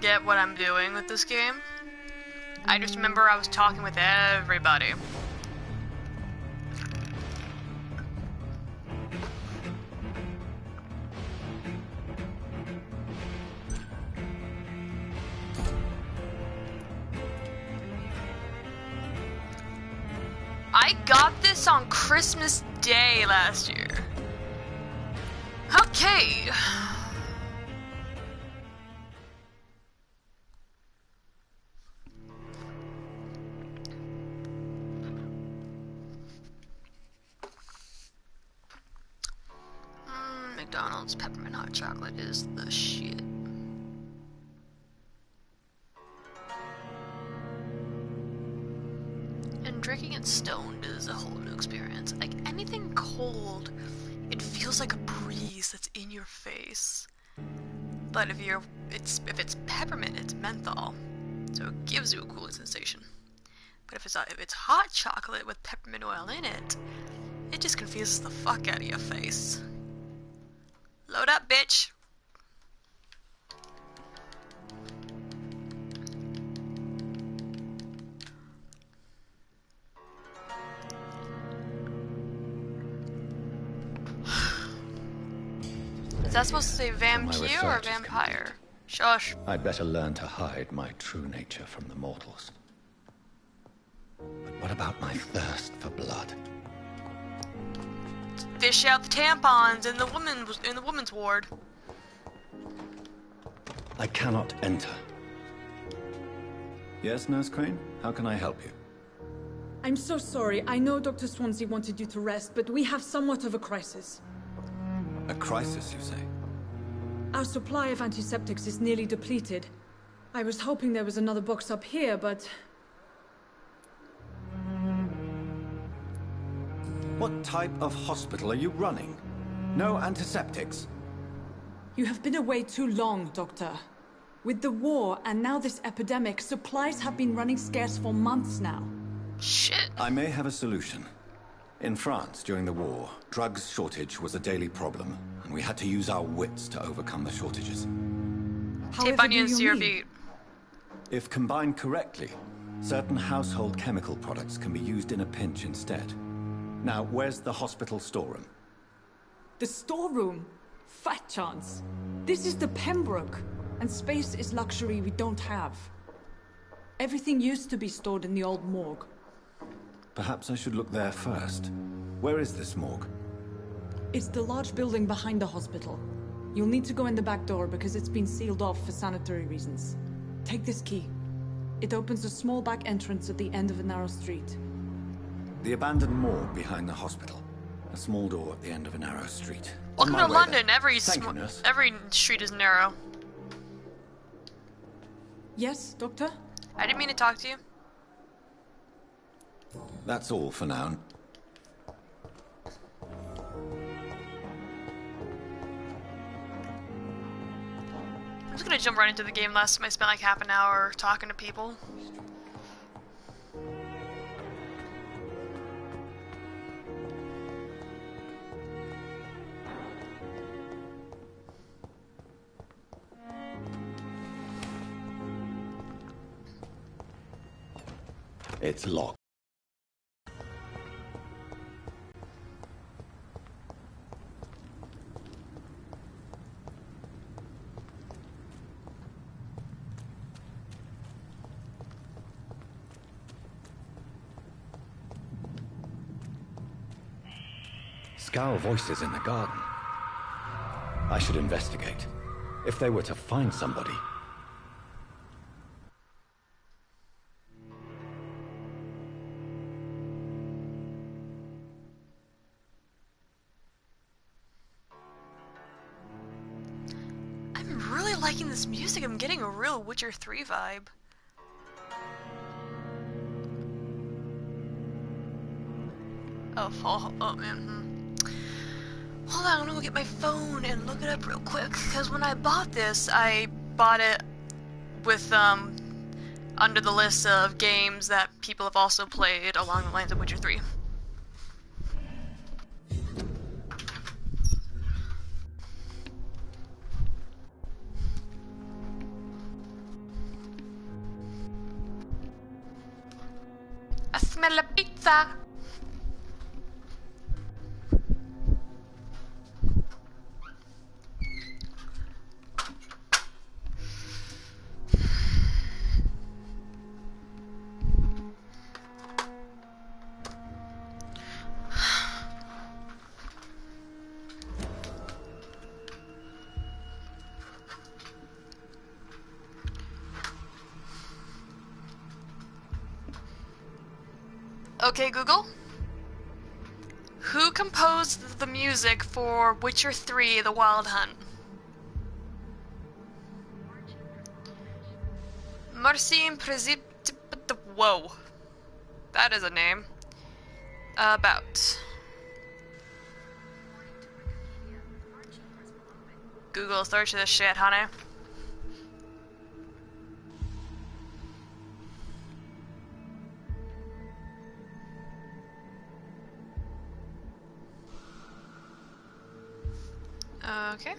Get what I'm doing with this game. I just remember I was talking with everybody. I got this on Christmas Day last year. Okay. McDonald's peppermint hot chocolate is the shit. And drinking it stoned is a whole new experience. Like anything cold, it feels like a breeze that's in your face. But if it's peppermint, it's menthol, so it gives you a cooling sensation. But if it's hot chocolate with peppermint oil in it, it just confuses the fuck out of your face. Load up, bitch. Is that supposed to say Vampyr or Vampyr? Shush. I'd better learn to hide my true nature from the mortals. But what about my thirst for blood? Fish out the tampons in the women's ward. I cannot enter. Yes, Nurse Crane? How can I help you? I'm so sorry. I know Dr. Swansea wanted you to rest, but we have somewhat of a crisis. A crisis, you say? Our supply of antiseptics is nearly depleted. I was hoping there was another box up here, but... What type of hospital are you running? No antiseptics? You have been away too long, Doctor. With the war and now this epidemic, supplies have been running scarce for months now. Shit. I may have a solution. In France, during the war, drugs shortage was a daily problem, and we had to use our wits to overcome the shortages. Tape onions to your beat. If combined correctly, certain household chemical products can be used in a pinch instead. Now, where's the hospital storeroom? The storeroom? Fat chance. This is the Pembroke, and space is luxury we don't have. Everything used to be stored in the old morgue. Perhaps I should look there first. Where is this morgue? It's the large building behind the hospital. You'll need to go in the back door because it's been sealed off for sanitary reasons. Take this key. It opens a small back entrance at the end of a narrow street. The abandoned morgue behind the hospital. A small door at the end of a narrow street. Welcome to London. There. Every street is narrow. Yes, Doctor? I didn't mean to talk to you. That's all for now. I'm just gonna jump right into the game. Last time I spent like half an hour talking to people. It's locked. Scowl voices in the garden. I should investigate. If they were to find somebody... I'm really liking this music. I'm getting a real Witcher 3 vibe. Oh man. Hold on, I'm gonna go get my phone and look it up real quick. Because when I bought this, I bought it with, under the list of games that people have also played along the lines of Witcher 3. smell a pizza. Okay, Google. Who composed the music for Witcher 3: The Wild Hunt? Marcin Prezip... Whoa. That is a name. About. Google, search this shit, honey. Okay.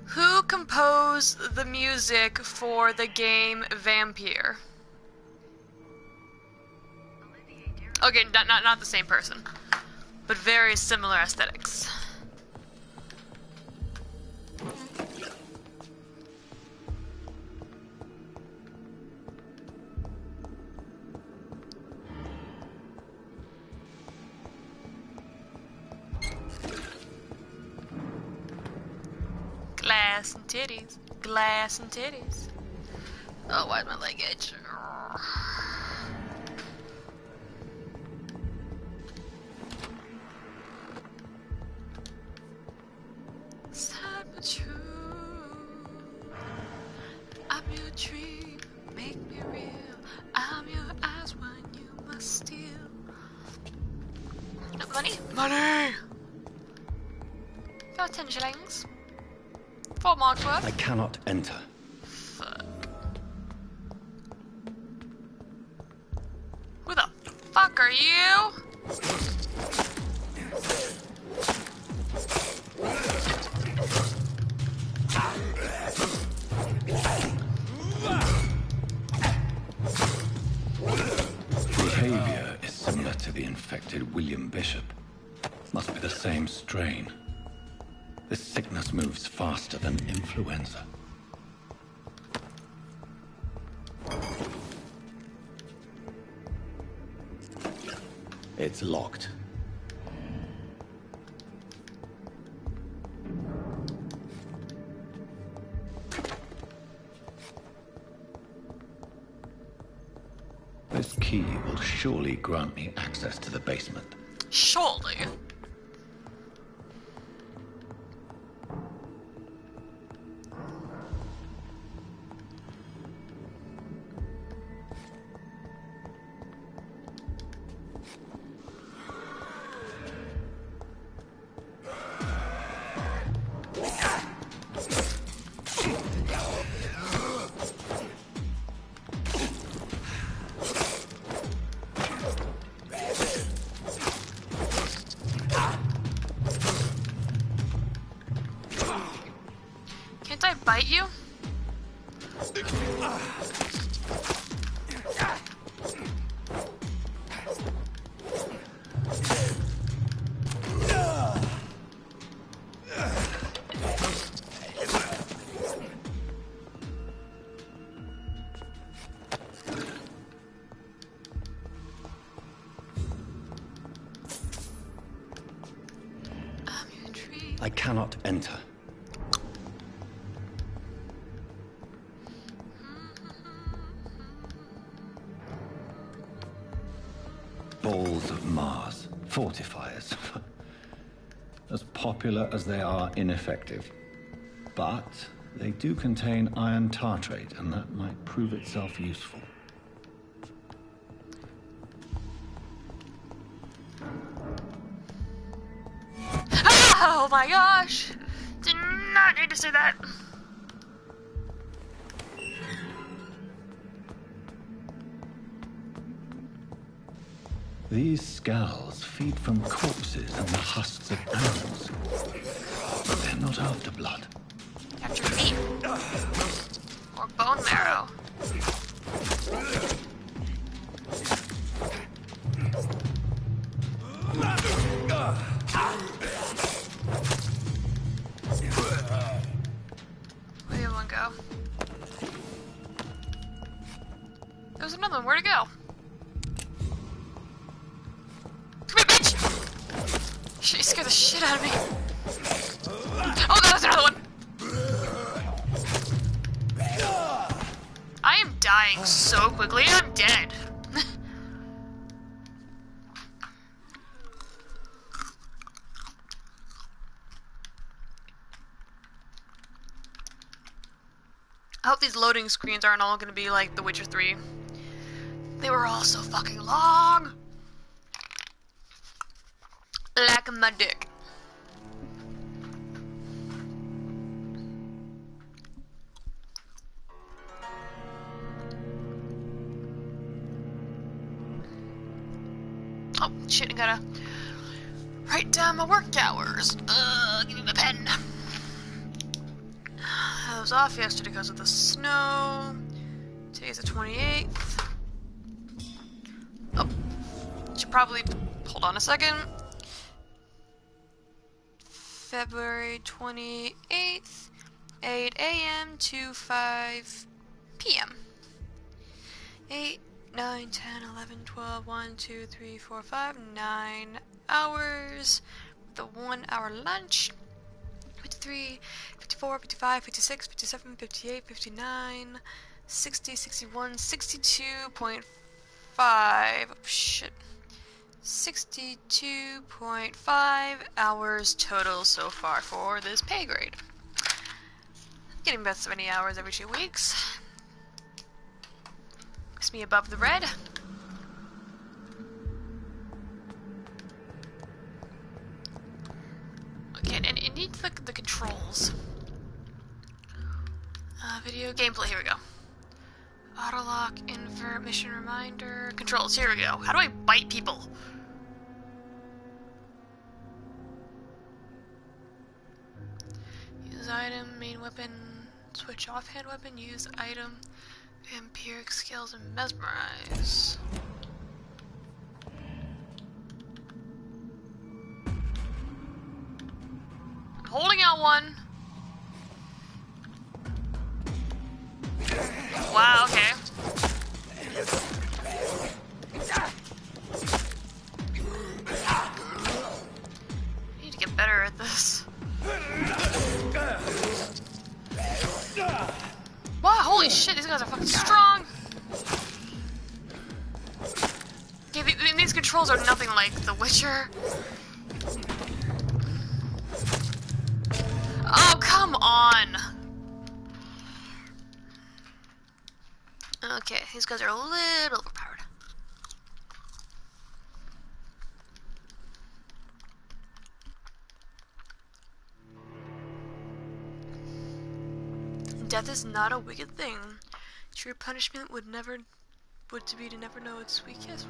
Who composed the music for the game Vampyr? Okay, not the same person, but very similar aesthetics. Glass and titties. Glass and titties. Oh, why's my leg itch? Sad but true. I'm your dream. Make me real. I'm your eyes when you must steal. Money? Money! Got 10 shillings. 4 marks worth. I cannot enter. Fuck. Who the fuck are you? Behavior is similar to the infected William Bishop. Must be the same strain. This sickness moves faster than influenza. It's locked. This key will surely grant me access to the basement. Surely. Can't I bite you? I cannot enter. Balls of Mars, fortifiers. As popular as they are ineffective. But they do contain iron tartrate, and that might prove itself useful. Oh my gosh! Did not need to say that. These skulls feed from corpses and the husks of animals. But they're not after blood. After meat. Or bone marrow. go. There was another one. Where'd it go? Come here, bitch! Shit, you scared the shit out of me. Oh, that was another one! I am dying so quickly. I'm dead. I hope these loading screens aren't all gonna be like The Witcher 3. They were all so fucking long! Like my dick. Oh, shit, I gotta write down my work hours. Give me my pen. I was off yesterday because of the snow. Today's the 28th. Oh, should probably hold on a second. February 28th, 8 a.m. to 5 p.m. 8, 9, 10, 11, 12, 1, 2, 3, 4, 5, 9 hours with a 1 hour lunch. 53, 54, 55, 56, 57, 58, 59, 60, 61, 62.5. Oh, shit. 62.5 hours total so far for this pay grade. Getting about 70 hours every 2 weeks. Makes me above the red. Okay, and it needs the controls. Video gameplay, here we go. Auto lock, invert, mission reminder, controls, here we go. How do I bite people? Use item, main weapon, switch off hand weapon, use item, vampiric skills, and mesmerize. I'm holding out one. Wow, okay. I need to get better at this. Wow, holy shit, these guys are fucking strong. Okay, these controls are nothing like The Witcher. Oh, come on. Okay, these guys are a little overpowered. Death is not a wicked thing. True punishment would to never know its sweet kiss.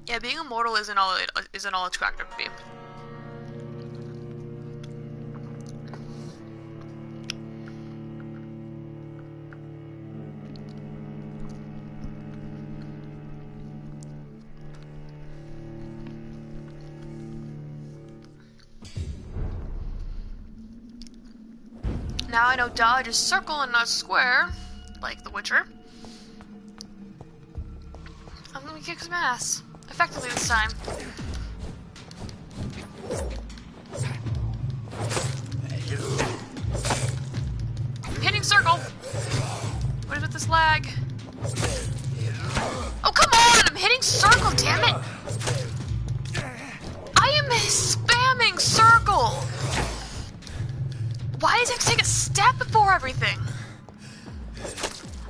Yeah, being immortal isn't all it's attractive to be. Now I know dodge is circle and not square, like The Witcher. I'm gonna kick some ass. Effectively this time. I'm hitting circle! What is with this lag? Oh, come on! I'm hitting circle, damn it! I am spamming circle! Why does it have to take a step before everything?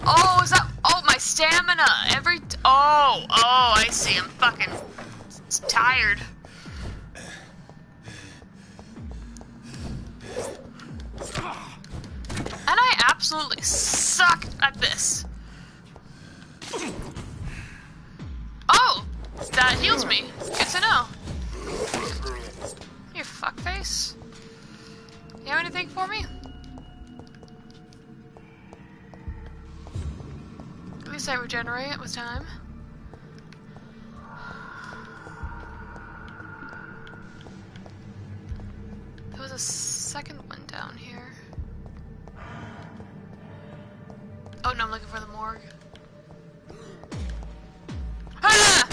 Oh, is that... Oh, my stamina. Oh, I see. I'm fucking tired. And I absolutely suck at this. Oh, that heals me. Good to know. You fuckface. You have anything for me? At least I regenerate with time. There was a second one down here? Oh no, I'm looking for the morgue. Ah!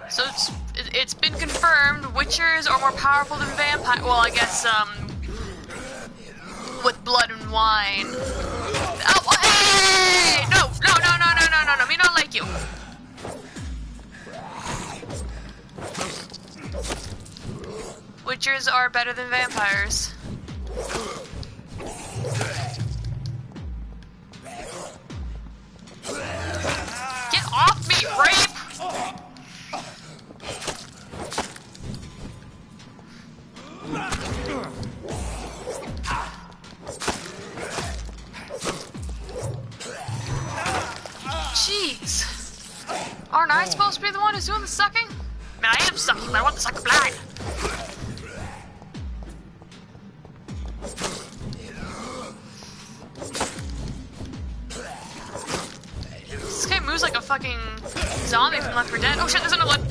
So it's been confirmed Witchers are more powerful than vampires. Well, I guess with blood and wine. Oh, hey! No! Me not like you. Witchers are better than vampires. Get off me, rape! Jeez. Aren't I supposed to be the one who's doing the sucking? I mean, I am sucking, but I want to suck the blood. This guy moves like a fucking zombie from Left 4 Dead. Oh shit, there's another one!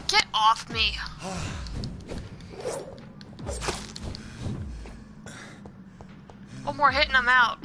Get off me! One more hit and I'm out.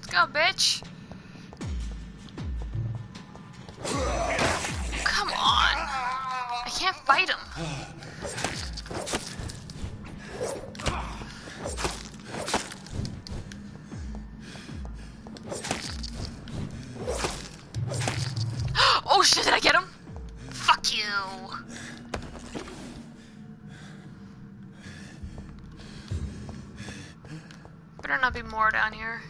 Go, bitch! Come on! I can't fight him. Oh shit, did I get him? Fuck you! Better not be more down here.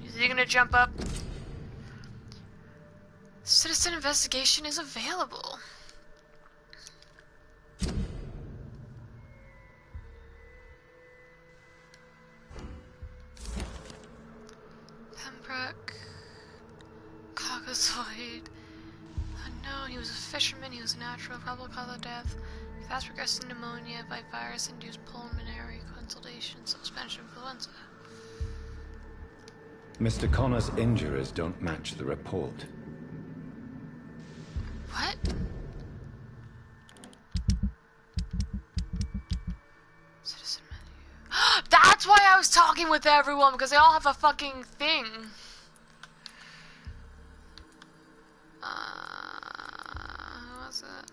Is he gonna jump up? Citizen investigation is available. Pembroke. Caucasoid. Unknown. He was a fisherman. He was a natural. Probable cause of death. Fast progressing pneumonia by virus-induced pulmonary consolidation. Suspension influenza. Mr. Connor's injuries don't match the report. What? Citizen menu. That's why I was talking with everyone, because they all have a fucking thing. Who was it?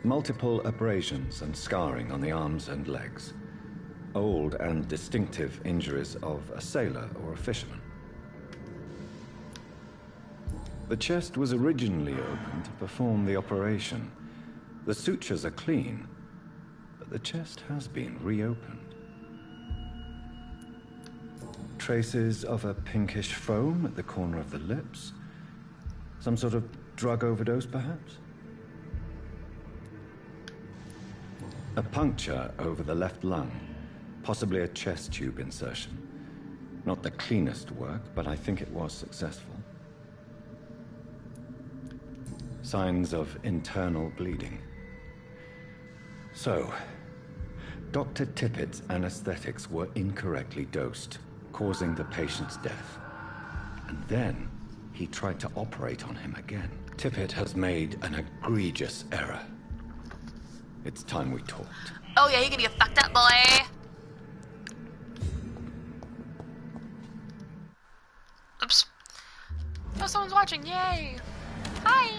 multiple abrasions and scarring on the arms and legs. Old and distinctive injuries of a sailor or a fisherman. The chest was originally opened to perform the operation. The sutures are clean, but the chest has been reopened. Traces of a pinkish foam at the corner of the lips. Some sort of drug overdose, perhaps? A puncture over the left lung. Possibly a chest tube insertion. Not the cleanest work, but I think it was successful. Signs of internal bleeding. So, Dr. Tippett's anesthetics were incorrectly dosed, causing the patient's death. And then, he tried to operate on him again. Tippett has made an egregious error. It's time we talked. Oh yeah, you're gonna get fucked up, boy! Oops. Oh, someone's watching, yay! Hi!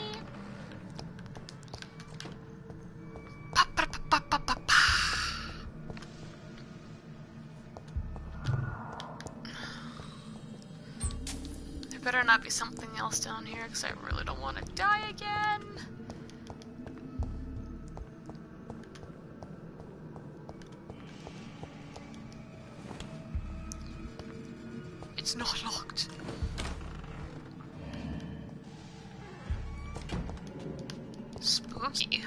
There better not be something else down here, because I really don't want to die again. It's not locked. Spooky.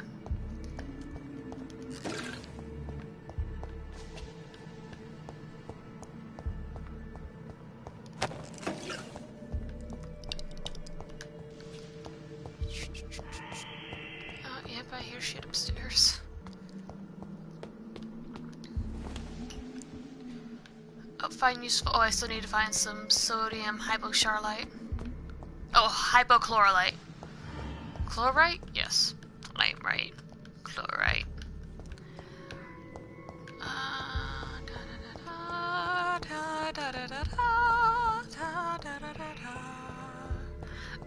Yep, I hear shit upstairs. Oh, find useful. Oh, I still need to find some sodium hypochlorite. Oh, hypochlorite. Chlorite? Yes. I'm right. Chlorite.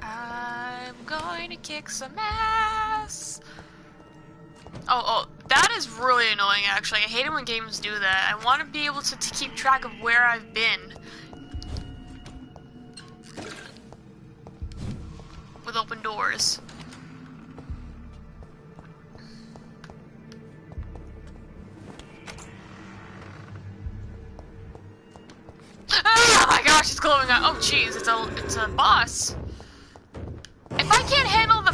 I'm going to kick some ass. Oh, that is really annoying, actually. I hate it when games do that. I want to be able to keep track of where I've been. With open doors. Oh my gosh, it's glowing up. Oh jeez, it's a boss. If I can't handle the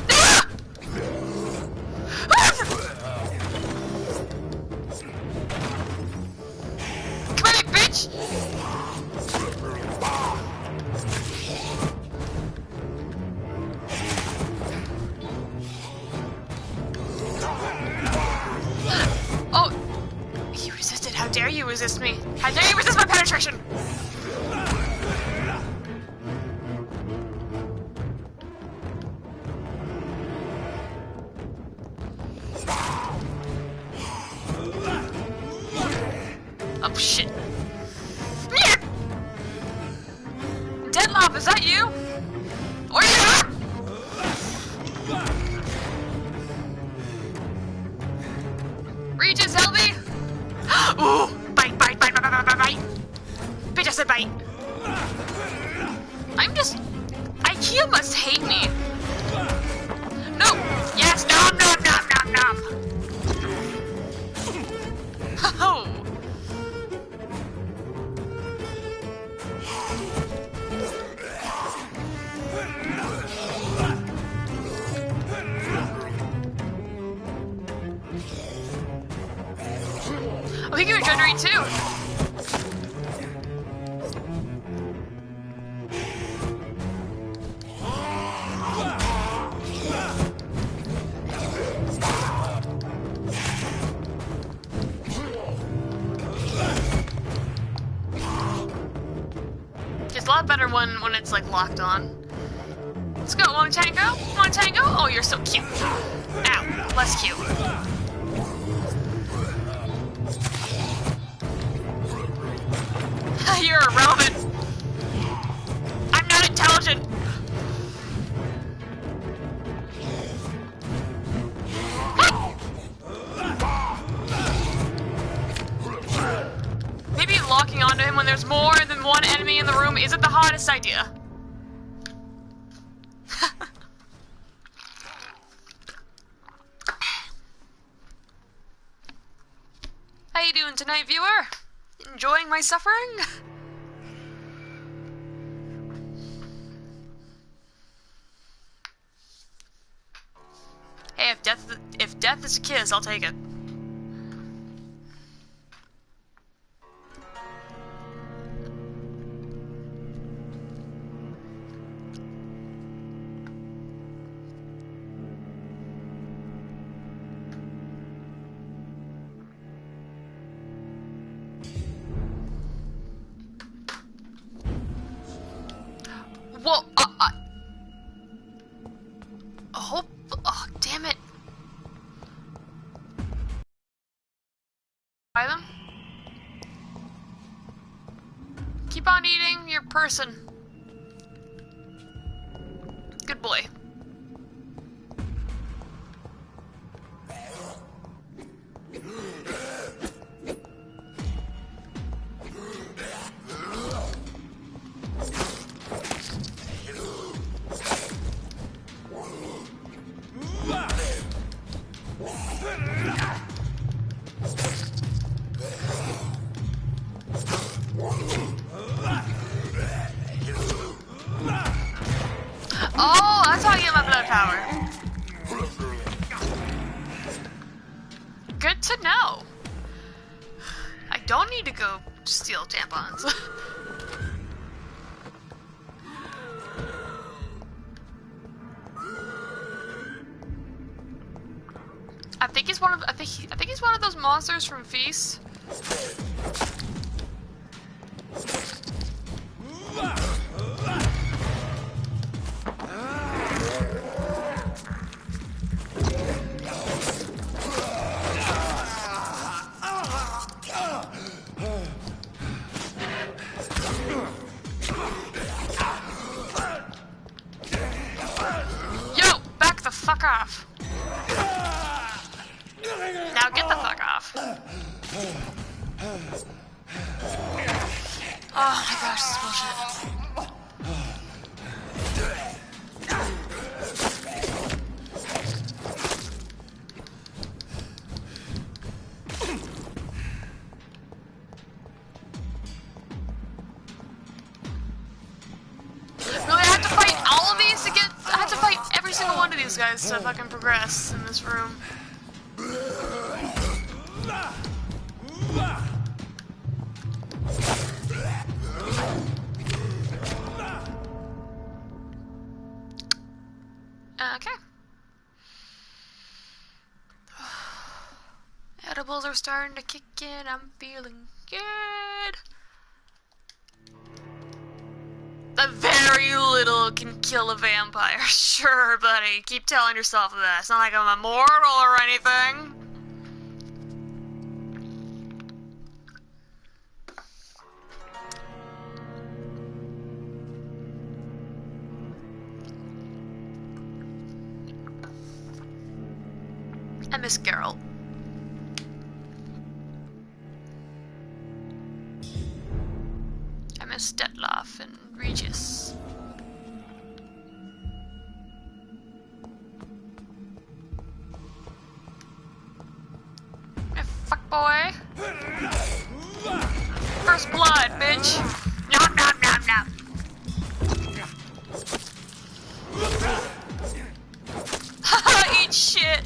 come here, bitch! Oh, he resisted. How dare you resist me? How dare you resist my penetration? Oh shit. Deadlock, is that you? Or you not? Regis, help me! Ooh! Bite, bite, bite, bite, bite, bite, bite! Bitch, I said bite! I'm just... IKEA must hate me! No! Yes! Nom, nom, nom, nom, nom! Oh! Oh, he can regenerate too! It's a lot better when it's like locked on. Let's go, wanna tango? Wanna tango? Oh, you're so cute. Ow, less cute. You're irrelevant. I'm not intelligent. there's more than one enemy in the room isn't the hottest idea. How you doing tonight, viewer? Enjoying my suffering? Hey, if death is a kiss, I'll take it. Whoa, oh, damn it. Buy them? Keep on eating your person. Good boy. Oh, that's how I get my blood power. Good to know. I don't need to go steal tampons. I think he's one of those monsters from Feast. Yo, back the fuck off. Now get the fuck off. Oh my gosh, this is bullshit. Really, I have to fight all of these to get... I have to fight every single one of these guys to fucking progress in this room. Okay. Edibles are starting to kick in. I'm feeling good. A very little can kill a vampire. Sure, buddy. Keep telling yourself that. It's not like I'm immortal or anything. I miss Geralt. I miss Detloff and Regis. Hey, fuck boy. First blood, bitch. Nom nom nom nom. Haha, eat shit.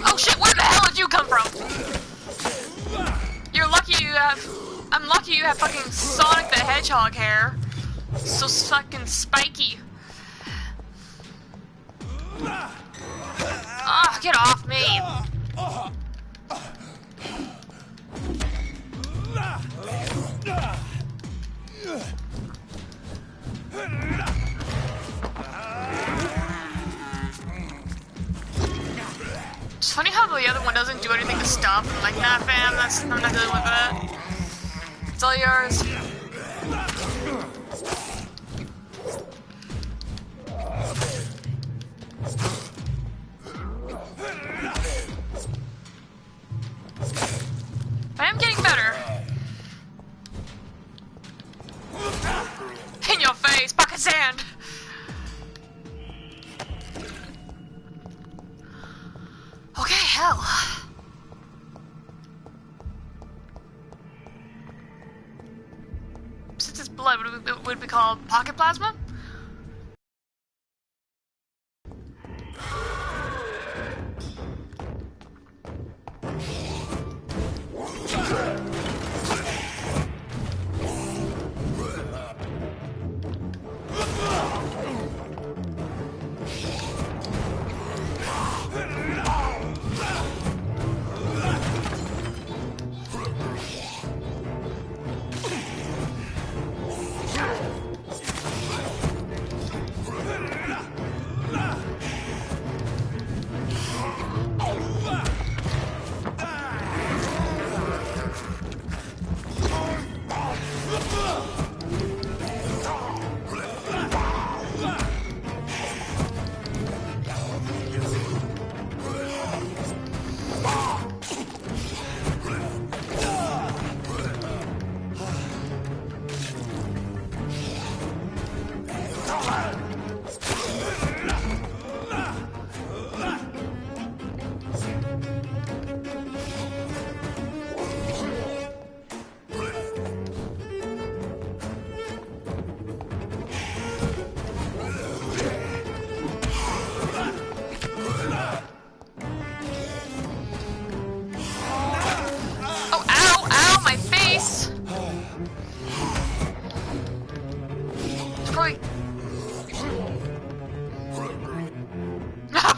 Oh shit, where the hell did you come from? You're lucky you have... I'm lucky you have fucking Sonic the Hedgehog hair. So fucking spiky. Ah, get off me. It's funny how the other one doesn't do anything to stop him. Like, nah, fam, I'm not dealing with that. It's all yours. I am getting better. In your face, bucket sand. Okay, hell. Since it's blood, would it be called pocket plasma?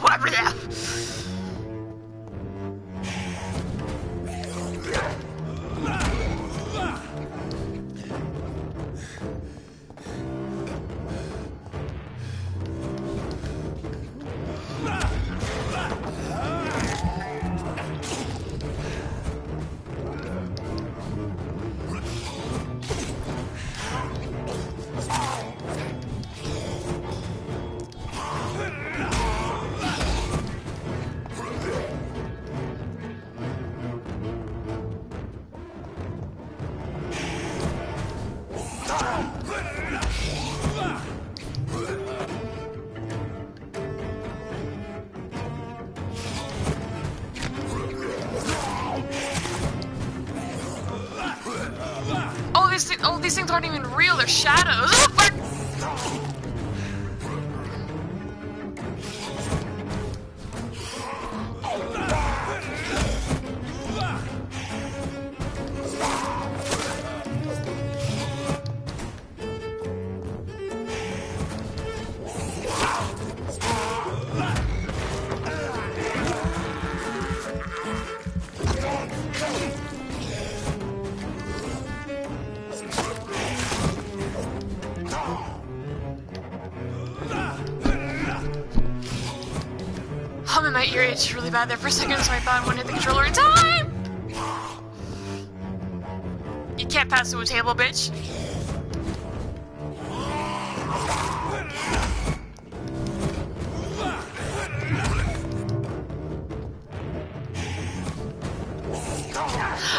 Whatever, yeah. Oh, these things aren't even real, they're shadows. Hum in my ear itched really bad there for a second, so I thought I wouldn't hit the controller in time! You can't pass through a table, bitch.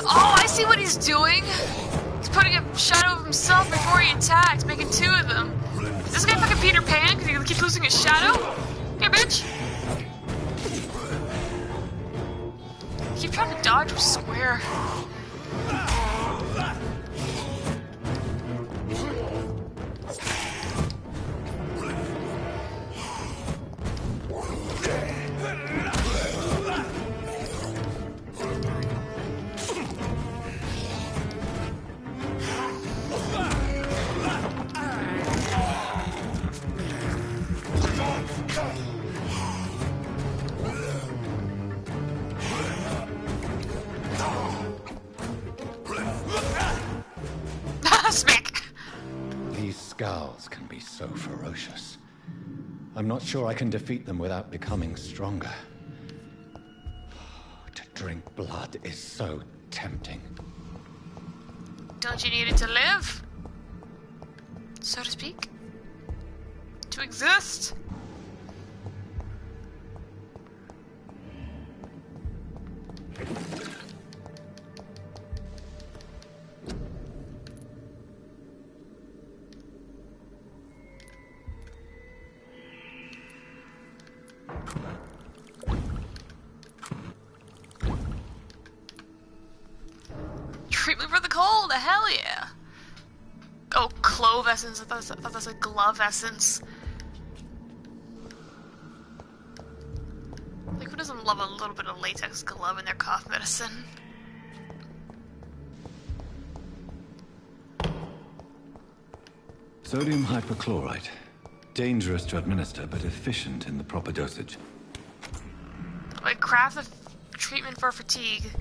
Oh, I see what he's doing! He's putting a shadow of himself before he attacks, making two of them. Is this guy fucking Peter Pan because he keeps losing his shadow? Yeah, bitch! Keep trying to dodge with square. Smack! These scowls can be so ferocious. I'm not sure I can defeat them without becoming stronger. drink blood is so tempting. Don't you need it to live? So to speak? To exist? Treatment for the cold, hell yeah. Oh, clove essence, I thought that was a glove essence. Like, who doesn't love a little bit of latex glove in their cough medicine? Sodium hypochlorite. Dangerous to administer, but efficient in the proper dosage. Like, craft the treatment for fatigue.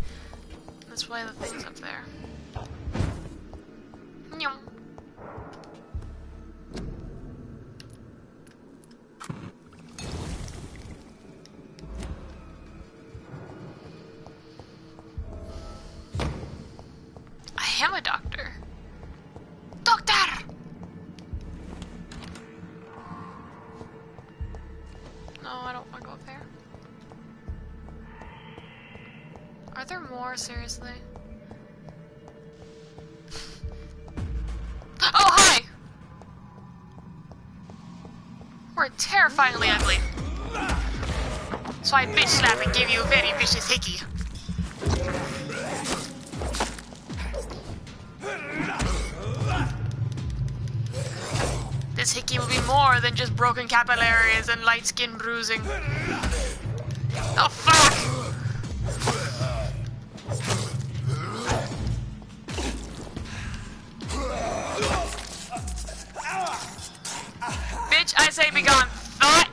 That's why the thing's up there. Yum. I am a doctor. Doctor! No, I don't want to go up there. Are there more? Seriously? Oh, hi! We're terrifyingly ugly. So I bitch slap and give you a very vicious hickey. This hickey will be more than just broken capillaries and light skin bruising. Oh, fuck! Bitch, I say be gone. Thought.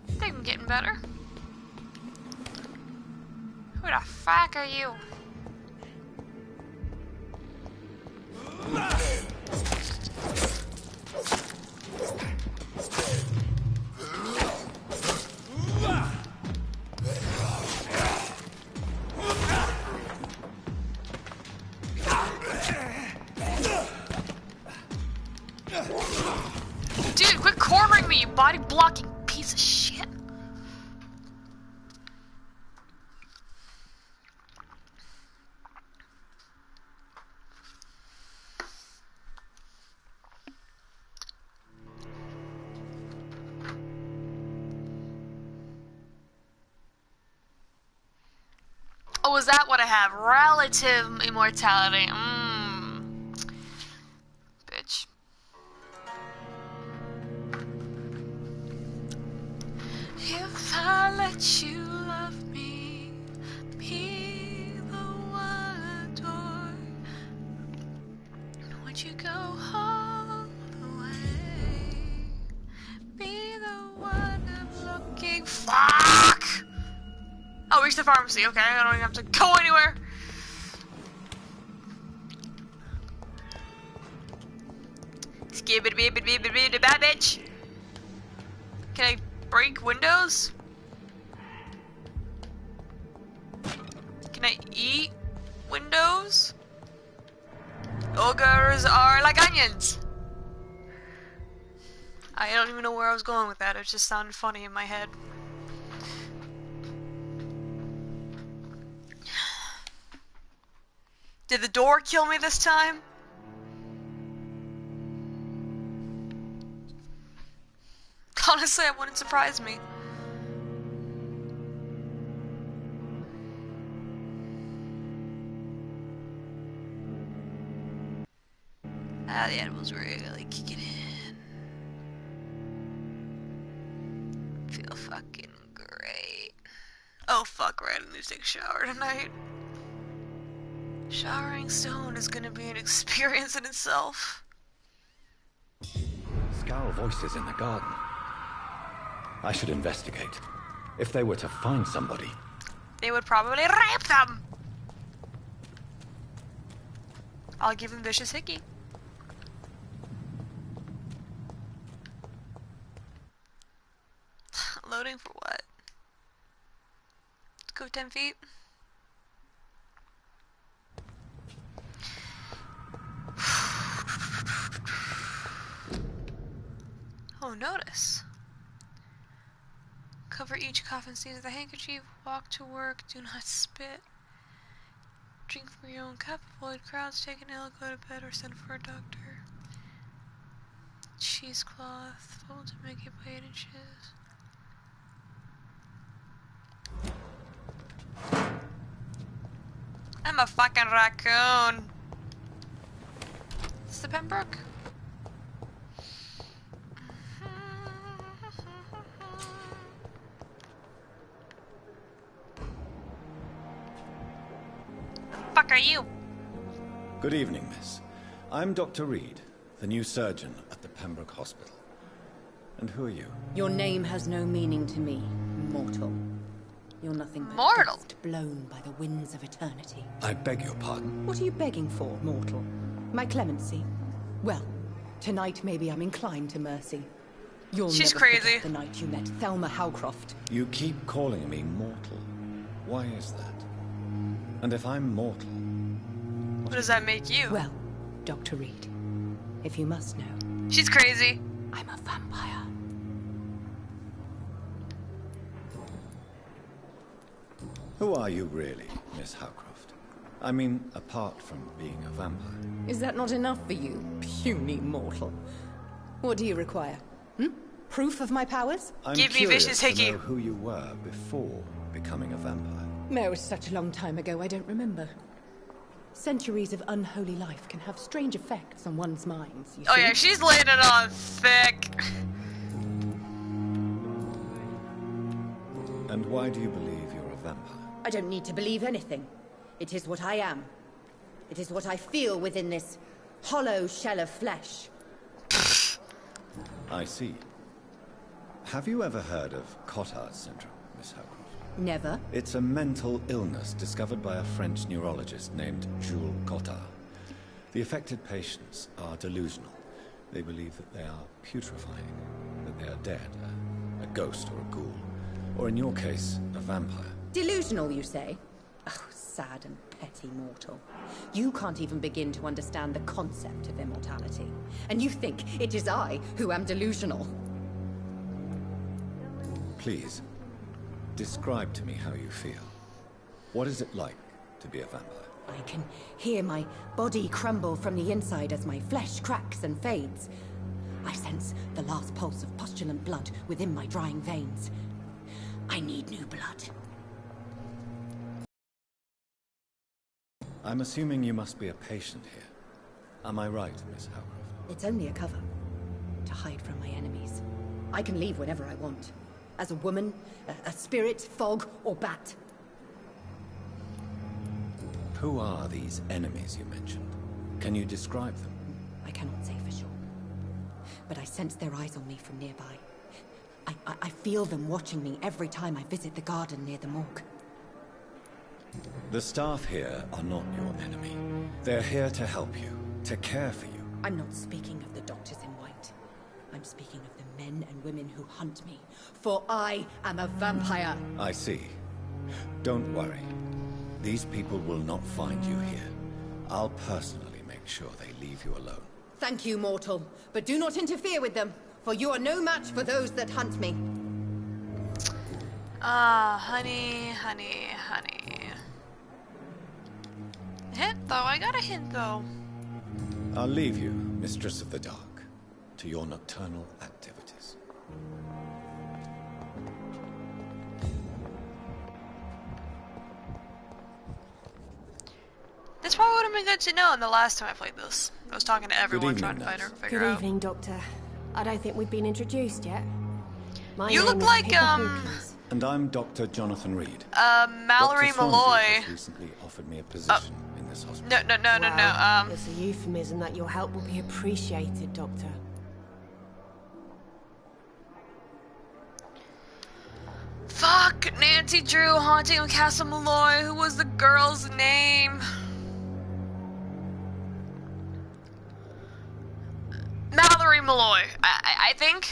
I think I'm getting better. Who the fuck are you? Dude, quit cornering me, you body blocking piece of shit. Oh, is that what I have? Relative immortality. Bitch. If I let you love me, be the one adore. Would you go all the way? Be the one I'm looking. Fuck! Oh, reach the pharmacy. Okay, I don't even have to go anywhere. Skibidi bad bitch. Can I break windows? Can I eat windows? Ogres are like onions. I don't even know where I was going with that. It just sounded funny in my head. Did the door kill me this time? Honestly, it wouldn't surprise me. Ah, the animals really kicking in. Feel fucking great. Oh fuck, right, I need to take a shower tonight. Showering stone is gonna be an experience in itself. Scowl voices in the garden. I should investigate. If they were to find somebody... They would probably rape them! I'll give him vicious hickey. Loading for what? Let's go 10 feet. Oh, notice. Cover each coffin seat with a handkerchief. Walk to work. Do not spit. Drink from your own cup. Avoid crowds. Take an ill. Go to bed or send for a doctor. Cheesecloth. Fold to make it by 8 inches. I'm a fucking raccoon. Is this the Pembroke? Fuck are you? Good evening, miss. I'm Dr. Reed, the new surgeon at the Pembroke Hospital. And who are you? Your name has no meaning to me, mortal. You're nothing but Mortal? dust blown by the winds of eternity. I beg your pardon. What are you begging for, mortal? My clemency? Well, tonight maybe I'm inclined to mercy. She's never crazy. forget the night you met Thelma Howcroft. You keep calling me mortal. Why is that? And if I'm mortal... What does that make you? Well, Dr. Reed, if you must know, She's crazy. I'm a vampire. Who are you really, Miss Howcroft? I mean, apart from being a vampire. Is that not enough for you, puny mortal? What do you require? Proof of my powers? I'm Give me curious vicious to hickey. know who you were before becoming a vampire. No, it's such a long time ago, I don't remember. Centuries of unholy life can have strange effects on one's minds, you Oh see? yeah, she's laying it on thick. And why do you believe you're a vampire? I don't need to believe anything. It is what I am. It is what I feel within this hollow shell of flesh. I see. Have you ever heard of Cotard's syndrome, Miss Howcroft? Never. It's a mental illness discovered by a French neurologist named Jules Cotard. The affected patients are delusional. They believe that they are putrefying, that they are dead, a ghost or a ghoul, or in your case, a vampire. Delusional, you say? Oh, sad and petty mortal. You can't even begin to understand the concept of immortality. And you think it is I who am delusional. Please, describe to me how you feel. What is it like to be a vampire? I can hear my body crumble from the inside as my flesh cracks and fades. I sense the last pulse of postulant blood within my drying veins. I need new blood. I'm assuming you must be a patient here. Am I right, Miss Howcroft? It's only a cover. To hide from my enemies. I can leave whenever I want. As a woman, a spirit, fog, or bat. Who are these enemies you mentioned? Can you describe them? I cannot say for sure. But I sense their eyes on me from nearby. I feel them watching me every time I visit the garden near the morgue. The staff here are not your enemy. They're here to help you, to care for you. I'm not speaking of the doctors in white. I'm speaking of the men and women who hunt me. For I am a vampire. I see. Don't worry. These people will not find you here. I'll personally make sure they leave you alone. Thank you, mortal. But do not interfere with them, for you are no match for those that hunt me. Ah, honey, honey, honey. Hint though, I got a hint though. I'll leave you, Mistress of the Dark, to your nocturnal activities. This probably would have been good to know in the last time I played this. I was talking to everyone evening, trying to find her, nurse. figure Good out. evening, Doctor. I don't think we've been introduced yet. My You name look is like, Pippa Hawkins. And I'm Dr. Jonathan Reed. Mallory Dr. Swansea Malloy. has recently offered me a position in this hospital. No. It's a euphemism that your help will be appreciated, Doctor. Fuck! Nancy Drew haunting of Castle Malloy. Who was the girl's name? Mallory Malloy, I think.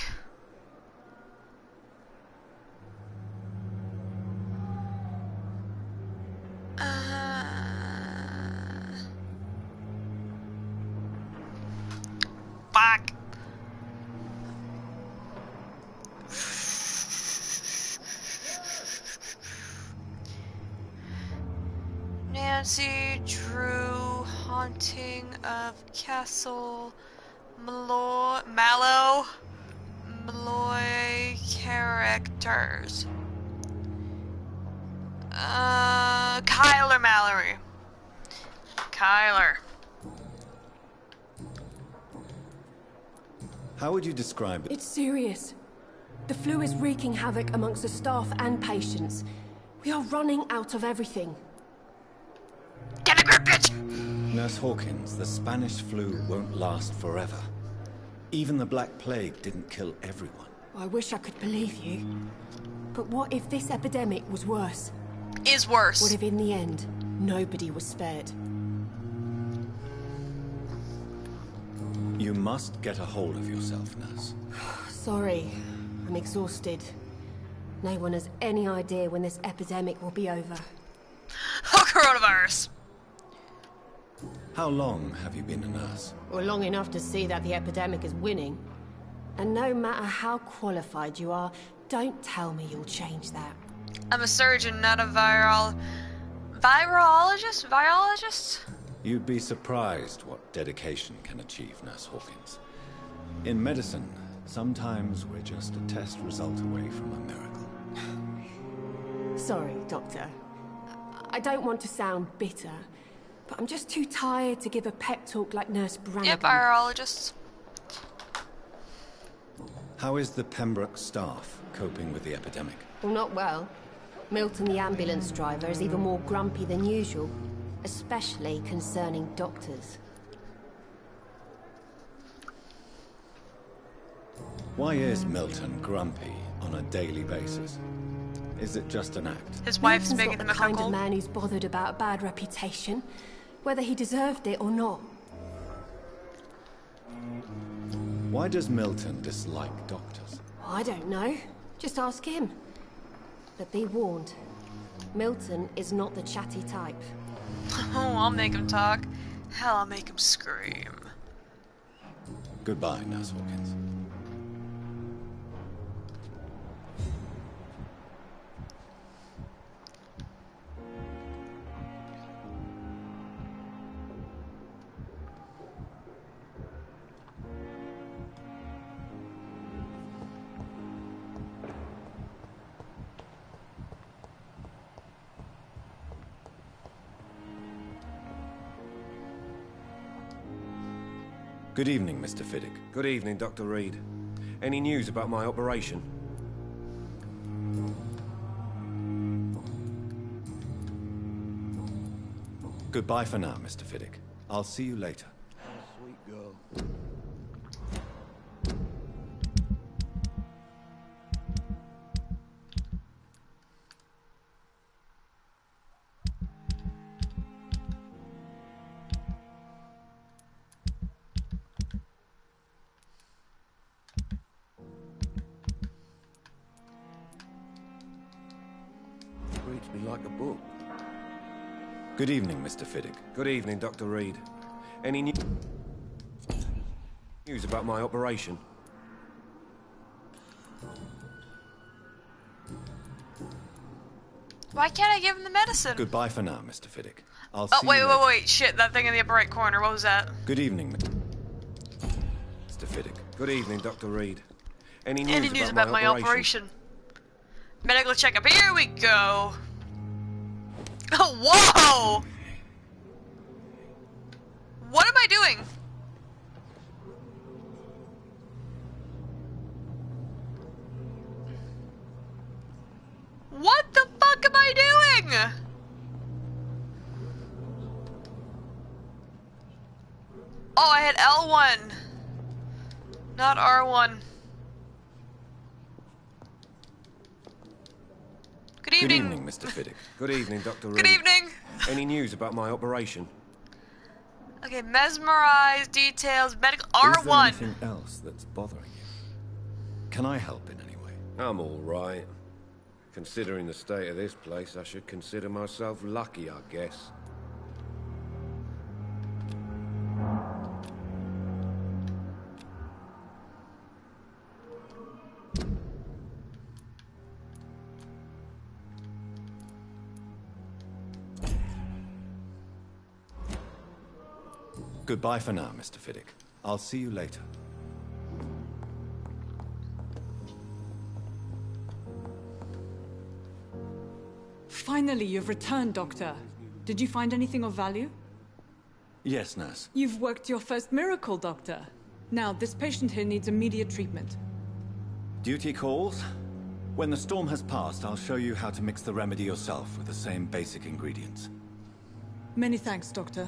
Fuck. Nancy Drew haunting of Castle Malloy characters. Kyler Mallory. Kyler. How would you describe it? It's serious. The flu is wreaking havoc amongst the staff and patients. We are running out of everything. Get a grip, bitch! Nurse Hawkins, the Spanish flu won't last forever. Even the Black Plague didn't kill everyone. I wish I could believe you. But what if this epidemic was worse? Is worse. What if in the end, nobody was spared? You must get a hold of yourself, Nurse. Sorry, I'm exhausted. No one has any idea when this epidemic will be over. Oh, coronavirus. How long have you been a nurse? Well, long enough to see that the epidemic is winning. And no matter how qualified you are, don't tell me you'll change that. I'm a surgeon, not a virologist? You'd be surprised what dedication can achieve, Nurse Hawkins. In medicine, sometimes we're just a test result away from a miracle. Sorry, Doctor. I don't want to sound bitter, but I'm just too tired to give a pep talk like Nurse Brannigan. Yeah, virologists. How is the Pembroke staff coping with the epidemic? Well, not well. Milton, the ambulance driver, is even more grumpy than usual, especially concerning doctors. Why is Milton grumpy on a daily basis? Is it just an act? His wife's Milton's making not him a the kind cuckold. of man who's bothered about a bad reputation, whether he deserved it or not. Why does Milton dislike doctors? I don't know. Just ask him. But be warned, Milton is not the chatty type. Oh, I'll make him talk. Hell, I'll make him scream. Goodbye, Nurse Hawkins. Good evening, Mr. Fiddick. Good evening, Dr. Reed. Any news about my operation? Goodbye for now, Mr. Fiddick. I'll see you later. Sweet girl. Reads me like a book. Good evening, Mr. Fiddick. Good evening, Dr. Reed. Any news about my operation? Why can't I give him the medicine? Goodbye for now, Mr. Fiddick. I'll Oh, see wait, you wait, later. wait. Shit, that thing in the upper right corner. What was that? Good evening, Mr. Fiddick. Good evening, Dr. Reed. Any Any news about my operation? Medical checkup. Here we go. Oh, whoa! What am I doing? What the fuck am I doing? I hit L1, not R1. Good Good evening. evening, Mr. Fiddick. Good evening, Dr. Reed. Good evening. Any news about my operation? Okay, mesmerize, details, medical, Is there R1. anything else that's bothering you? Can I help in any way? I'm all right. Considering the state of this place, I should consider myself lucky, I guess. Goodbye for now, Mr. Fiddick. I'll see you later. Finally, you've returned, Doctor. Did you find anything of value? Yes, nurse. You've worked your first miracle, Doctor. Now, this patient here needs immediate treatment. Duty calls. When the storm has passed, I'll show you how to mix the remedy yourself with the same basic ingredients. Many thanks, Doctor.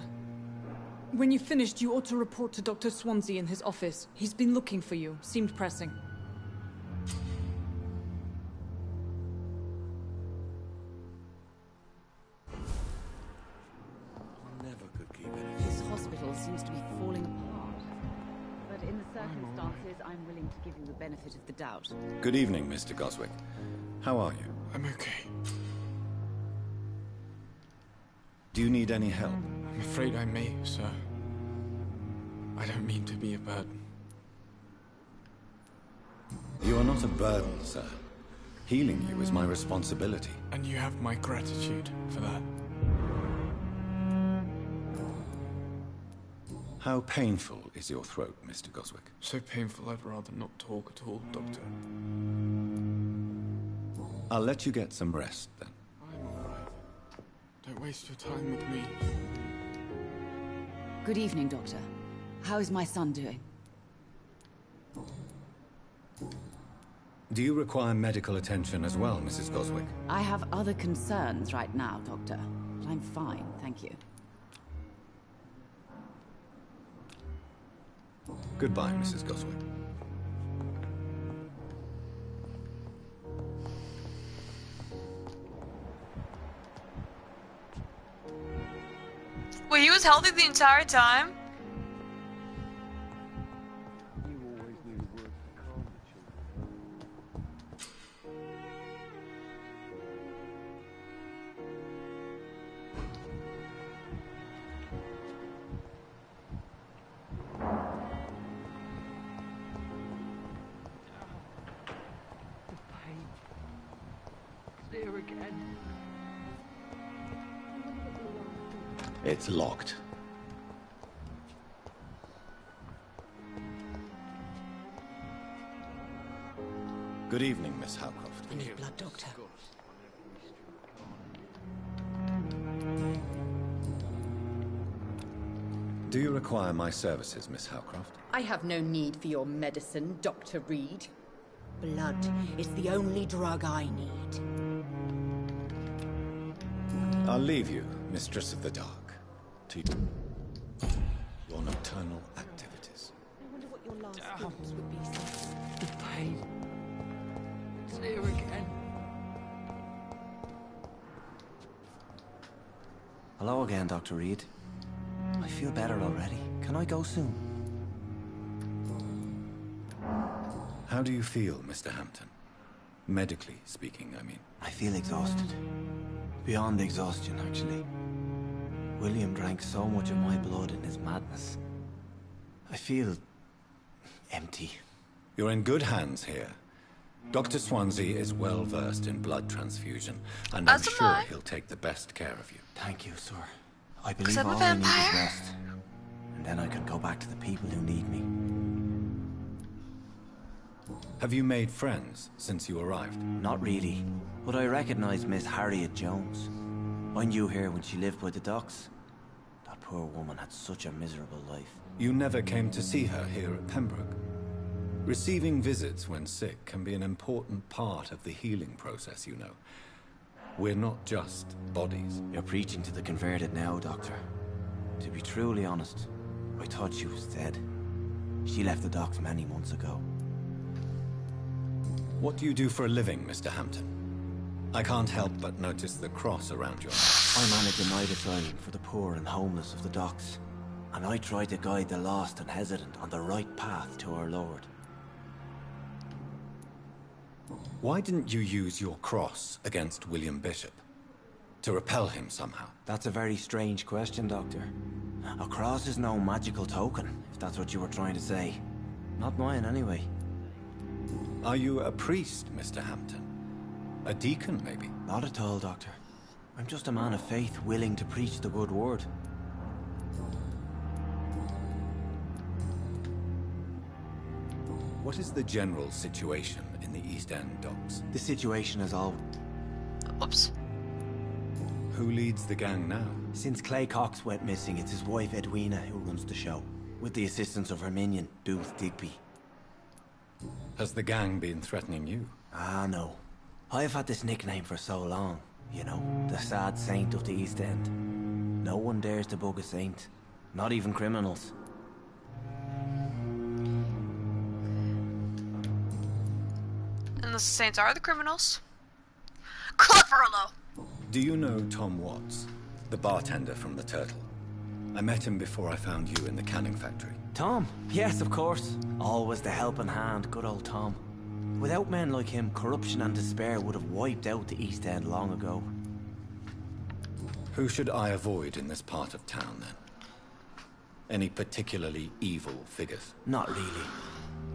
When you've finished, you ought to report to Dr. Swansea in his office. He's been looking for you. Seemed pressing. Never could keep anything. This hospital seems to be falling apart. But in the circumstances, I'm willing to give you the benefit of the doubt. Good evening, Mr. Goswick. How are you? I'm okay. Do you need any help? I'm afraid I may, sir. I don't mean to be a burden. You are not a burden, sir. Healing you is my responsibility. And you have my gratitude for that. How painful is your throat, Mr. Goswick? So painful I'd rather not talk at all, Doctor. I'll let you get some rest, then. I'm alright. Don't waste your time with me. Good evening, Doctor. How is my son doing? Do you require medical attention as well, Mrs. Goswick? I have other concerns right now, Doctor. But I'm fine, thank you. Goodbye, Mrs. Goswick. Wait, he was healthy the entire time? It's locked. Good evening, Miss Howcroft. I need blood, Doctor. Do you require my services, Miss Howcroft? I have no need for your medicine, Dr. Reed. Blood is the only drug I need. I'll leave you, Mistress of the Dark, to your nocturnal activities. I wonder what your last thoughts would be, sir. The pain. It's here again. Hello again, Dr. Reed. I feel better already. Can I go soon? How do you feel, Mr. Hampton? Medically speaking, I mean. I feel exhausted. Beyond exhaustion, actually. William drank so much of my blood in his madness. I feel empty. You're in good hands here. Dr. Swansea is well versed in blood transfusion, and I'm As am sure I. he'll take the best care of you. Thank you, sir. I believe I'm a all I need is vampire. rest. And then I can go back to the people who need me. Have you made friends since you arrived? Not really, but I recognize Miss Harriet Jones. I knew her when she lived by the docks. That poor woman had such a miserable life. You never came to see her here at Pembroke. Receiving visits when sick can be an important part of the healing process, you know. We're not just bodies. You're preaching to the converted now, Doctor. To be truly honest, I thought she was dead. She left the docks many months ago. What do you do for a living, Mr. Hampton? I can't help but notice the cross around your neck. I manage a night asylum for the poor and homeless of the docks. And I try to guide the lost and hesitant on the right path to our Lord. Why didn't you use your cross against William Bishop? To repel him somehow? That's a very strange question, Doctor. A cross is no magical token, if that's what you were trying to say. Not mine, anyway. Are you a priest, Mr. Hampton? A deacon, maybe? Not at all, Doctor. I'm just a man of faith willing to preach the good word. What is the general situation in the East End docks? The situation is all... Oops. Who leads the gang now? Since Clay Cox went missing, it's his wife Edwina who runs the show, with the assistance of her minion, Booth Digby. Has the gang been threatening you? Ah, no. I've had this nickname for so long, you know, the sad saint of the East End. No one dares to bug a saint, not even criminals. And the Saints are the criminals. Cleverlo! Do you know Tom Watts, the bartender from the Turtle? I met him before I found you in the canning factory. Tom? Yes, of course. Always the helping hand, good old Tom. Without men like him, corruption and despair would have wiped out the East End long ago. Who should I avoid in this part of town, then? Any particularly evil figures? Not really.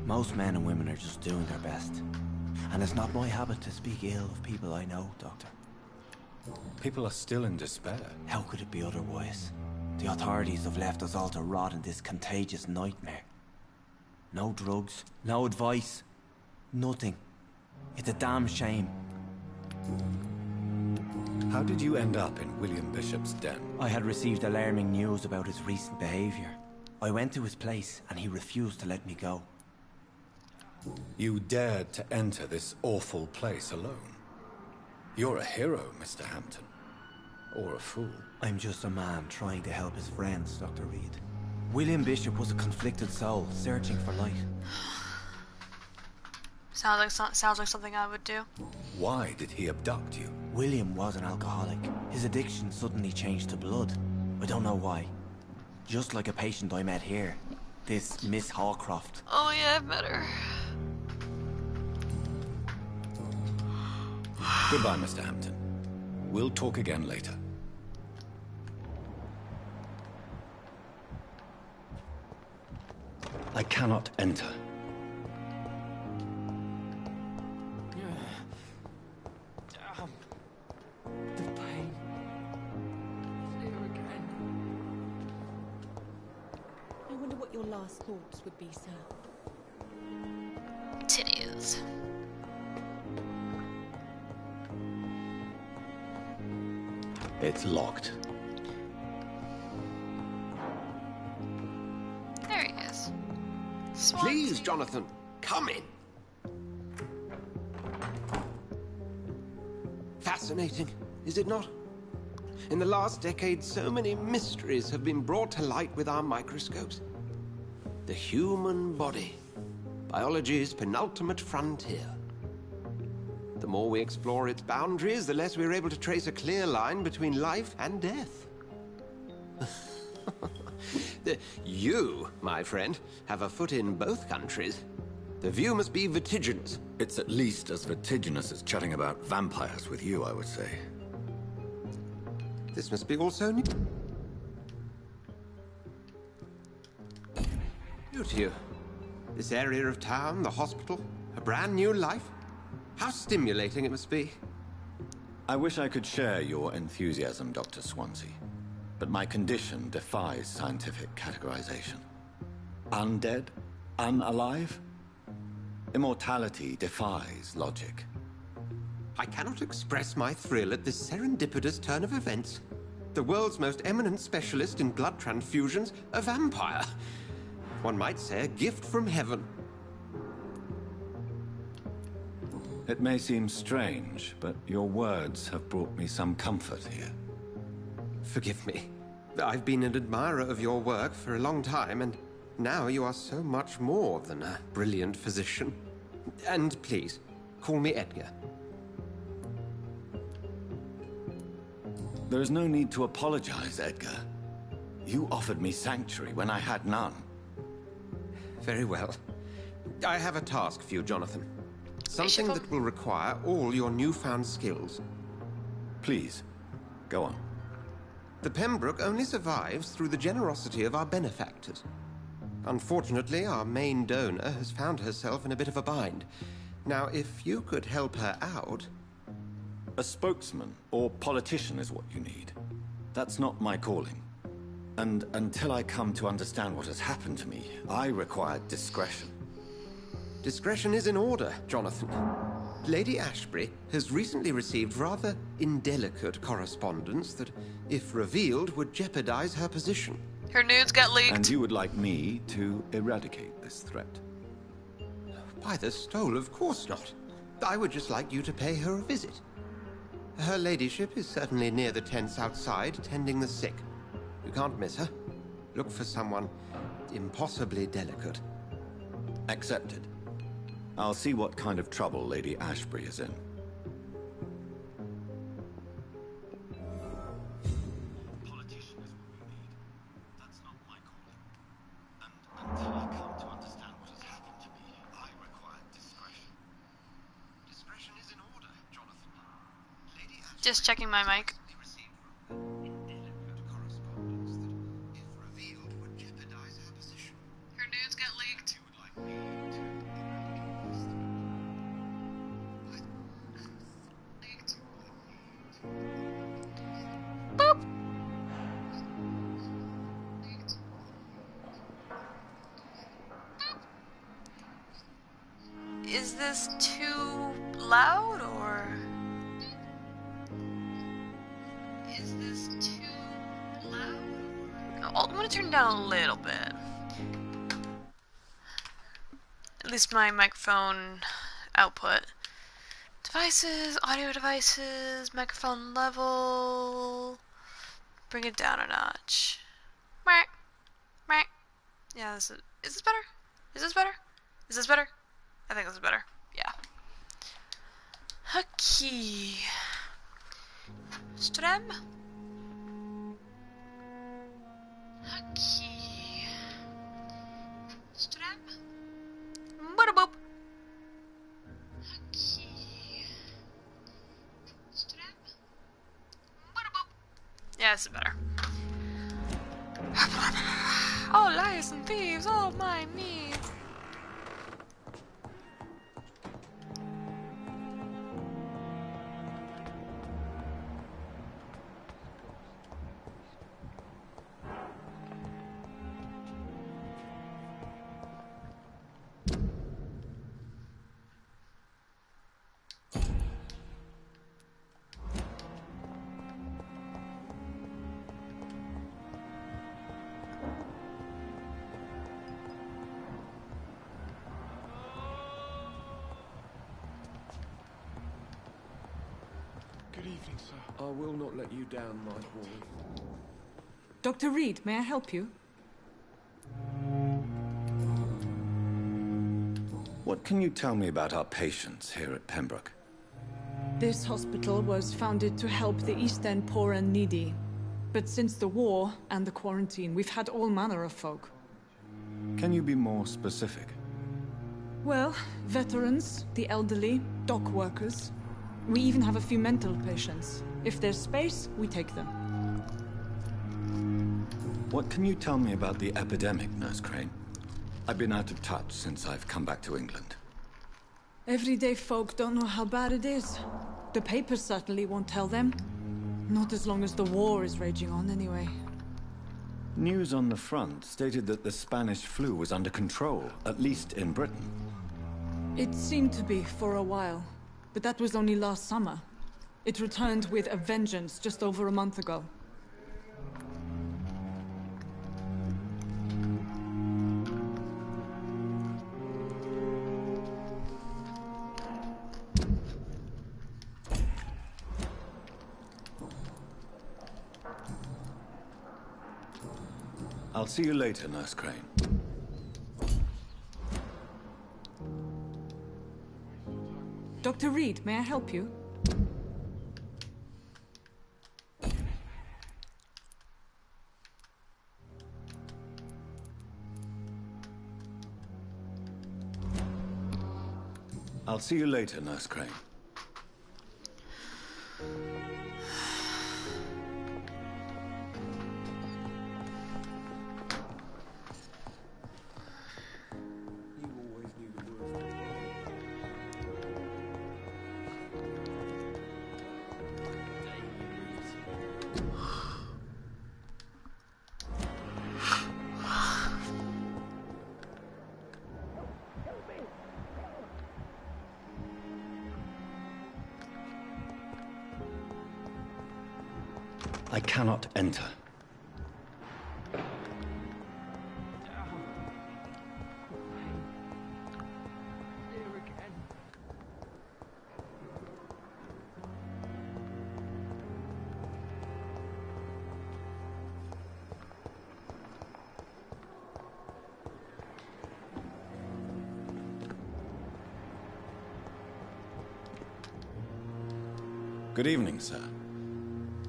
Most men and women are just doing their best. And it's not my habit to speak ill of people I know, Doctor. People are still in despair. How could it be otherwise? The authorities have left us all to rot in this contagious nightmare. No drugs, no advice, nothing. It's a damn shame. How did you end up in William Bishop's den? I had received alarming news about his recent behavior. I went to his place and he refused to let me go. You dared to enter this awful place alone. You're a hero, Mr. Hampton. Or a fool. I'm just a man trying to help his friends, Dr. Reed. William Bishop was a conflicted soul, searching for light. Sounds like something I would do. Why did he abduct you? William was an alcoholic. His addiction suddenly changed to blood. I don't know why. Just like a patient I met here. This Miss Hallcroft. Oh yeah, I've met her. Goodbye, Mr. Hampton. We'll talk again later. I cannot enter. The pain. It's here again. I wonder what your last thoughts would be, sir. Titties. It's locked. There he is. Please, Jonathan, come in. Fascinating, is it not? In the last decade, so many mysteries have been brought to light with our microscopes. The human body, biology's penultimate frontier. The more we explore its boundaries, the less we're able to trace a clear line between life and death. You, my friend, have a foot in both countries. The view must be vertiginous. It's at least as vertiginous as chatting about vampires with you, I would say. This must be also new to you. This area of town, the hospital, a brand new life. How stimulating it must be. I wish I could share your enthusiasm, Dr. Swansea. But my condition defies scientific categorization. Undead? Unalive? Immortality defies logic. I cannot express my thrill at this serendipitous turn of events. The world's most eminent specialist in blood transfusions, a vampire. One might say a gift from heaven. It may seem strange, but your words have brought me some comfort here. Forgive me. I've been an admirer of your work for a long time, and now you are so much more than a brilliant physician. And please, call me Edgar. There is no need to apologize, Edgar. You offered me sanctuary when I had none. Very well. I have a task for you, Jonathan. Something that will require all your newfound skills. Please, go on. The Pembroke only survives through the generosity of our benefactors. Unfortunately, our main donor has found herself in a bit of a bind. Now, if you could help her out... A spokesman or politician is what you need. That's not my calling. And until I come to understand what has happened to me, I require discretion. Discretion is in order, Jonathan. Lady Ashbury has recently received rather indelicate correspondence that, if revealed, would jeopardize her position. Her nudes got leaked. And you would like me to eradicate this threat? By the stole, of course not. I would just like you to pay her a visit. Her ladyship is certainly near the tents outside, tending the sick. You can't miss her. Look for someone impossibly delicate. Accepted. I'll see what kind of trouble Lady Ashbury is in. Politician is what you need. That's not my calling. And until I come to understand what has happened to me, I require discretion. Discretion is in order, Jonathan. Lady Ashbury... Just checking my mic. Her nudes got leaked. Boop. Is this too loud, or is this too loud? Oh, I'm gonna turn it down a little bit. At least my microphone output. Devices, audio devices, microphone level. Bring it down a notch. Meh. Meh. Yeah, is this better? Is this better? Is this better? I think this is better. Yeah. Okay. Strem. Okay. Strem. Bada boop. Okay. Strem. Bada boop. Yeah, this is better. Oh, liars and thieves, oh my me. Good evening, sir. I will not let you down, my boy. Dr. Reed, may I help you? What can you tell me about our patients here at Pembroke? This hospital was founded to help the East End poor and needy. But since the war and the quarantine, we've had all manner of folk. Can you be more specific? Well, veterans, the elderly, dock workers. We even have a few mental patients. If there's space, we take them. What can you tell me about the epidemic, Nurse Crane? I've been out of touch since I've come back to England. Everyday folk don't know how bad it is. The papers certainly won't tell them. Not as long as the war is raging on, anyway. News on the front stated that the Spanish flu was under control, at least in Britain. It seemed to be for a while, but that was only last summer. It returned with a vengeance just over a month ago. I'll see you later, Nurse Crane. Dr. Reed, may I help you? I'll see you later, Nurse Crane. You always knew the worst. I cannot enter. Good evening, sir.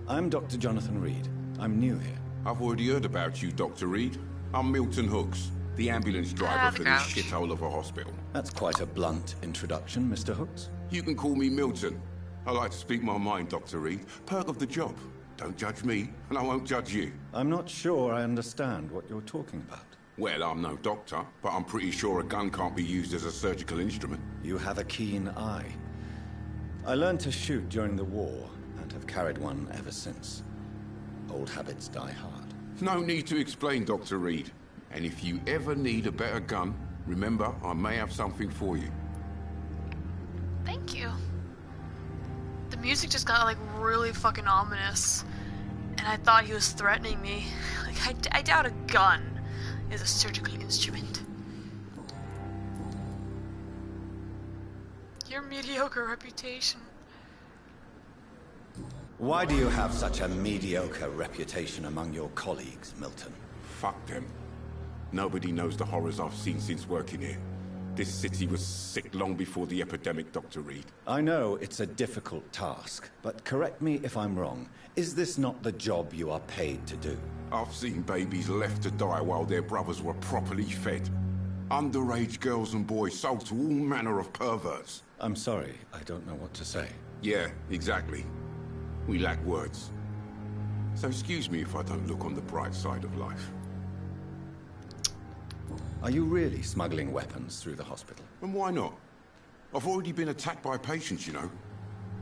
I'm Dr. Jonathan Reed. I'm new here. I've already heard about you, Dr. Reed. I'm Milton Hooks, the ambulance driver for this shithole of a hospital. That's quite a blunt introduction, Mr. Hooks. You can call me Milton. I like to speak my mind, Dr. Reed. Perk of the job. Don't judge me, and I won't judge you. I'm not sure I understand what you're talking about. Well, I'm no doctor, but I'm pretty sure a gun can't be used as a surgical instrument. You have a keen eye. I learned to shoot during the war, and have carried one ever since. Old habits die hard. No need to explain, Dr. Reed. And if you ever need a better gun, remember, I may have something for you. Thank you. The music just got like really fucking ominous, and I thought he was threatening me. Like, I doubt a gun is a surgical instrument. Your mediocre reputation. Why do you have such a mediocre reputation among your colleagues, Milton? Fuck them. Nobody knows the horrors I've seen since working here. This city was sick long before the epidemic, Dr. Reed. I know it's a difficult task, but correct me if I'm wrong. Is this not the job you are paid to do? I've seen babies left to die while their brothers were properly fed. Underage girls and boys sold to all manner of perverts. I'm sorry, I don't know what to say. Yeah, exactly. We lack words. So excuse me if I don't look on the bright side of life. Are you really smuggling weapons through the hospital? And why not? I've already been attacked by patients, you know.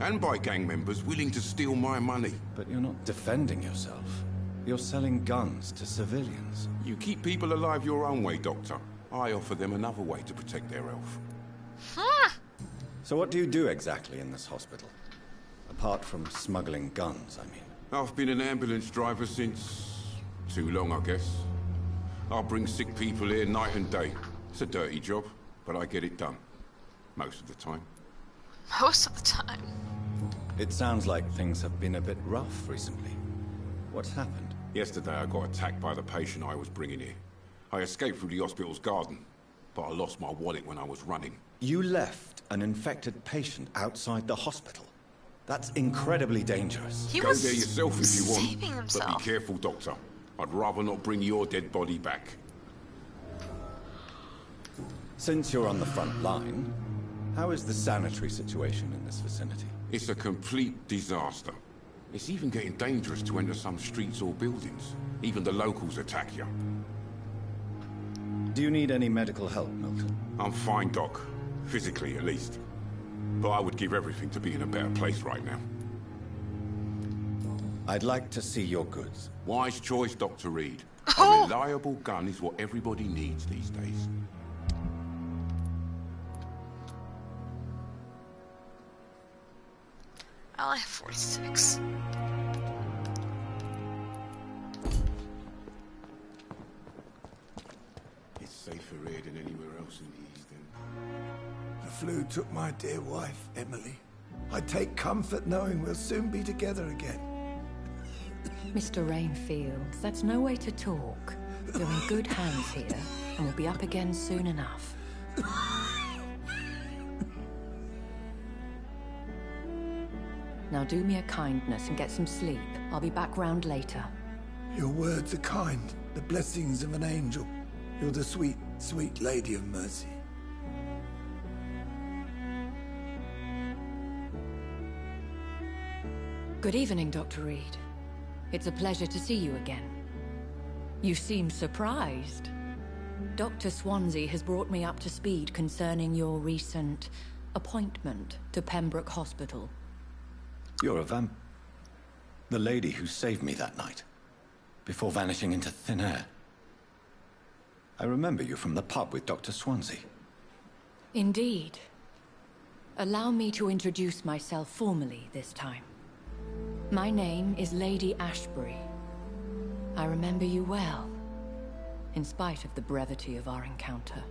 And by gang members willing to steal my money. But you're not defending yourself. You're selling guns to civilians. You keep people alive your own way, Doctor. I offer them another way to protect their health. So what do you do exactly in this hospital? Apart from smuggling guns, I mean. I've been an ambulance driver since... too long, I guess. I'll bring sick people here night and day. It's a dirty job, but I get it done. Most of the time. Most of the time. It sounds like things have been a bit rough recently. What's happened? Yesterday I got attacked by the patient I was bringing here. I escaped through the hospital's garden, but I lost my wallet when I was running. You left an infected patient outside the hospital? That's incredibly dangerous. He Go was there yourself if you want, saving himself. but be careful, Doctor. I'd rather not bring your dead body back. Since you're on the front line, how is the sanitary situation in this vicinity? It's a complete disaster. It's even getting dangerous to enter some streets or buildings. Even the locals attack you. Do you need any medical help, Milton? I'm fine, Doc. Physically, at least. But I would give everything to be in a better place right now. I'd like to see your goods. Wise choice, Dr. Reed. A reliable gun is what everybody needs these days. I only have 46. It's safer here than anywhere else in the East End. The flu took my dear wife, Emily. I take comfort knowing we'll soon be together again. Mr. Rainfield, that's no way to talk. You're in good hands here, and we'll be up again soon enough. Now do me a kindness and get some sleep. I'll be back round later. Your words are kind, the blessings of an angel. You're the sweet, sweet Lady of Mercy. Good evening, Dr. Reed. It's a pleasure to see you again. You seem surprised. Dr. Swansea has brought me up to speed concerning your recent appointment to Pembroke Hospital. You're a the lady who saved me that night, before vanishing into thin air. I remember you from the pub with Dr. Swansea. Indeed. Allow me to introduce myself formally this time. My name is Lady Ashbury. I remember you well, in spite of the brevity of our encounter.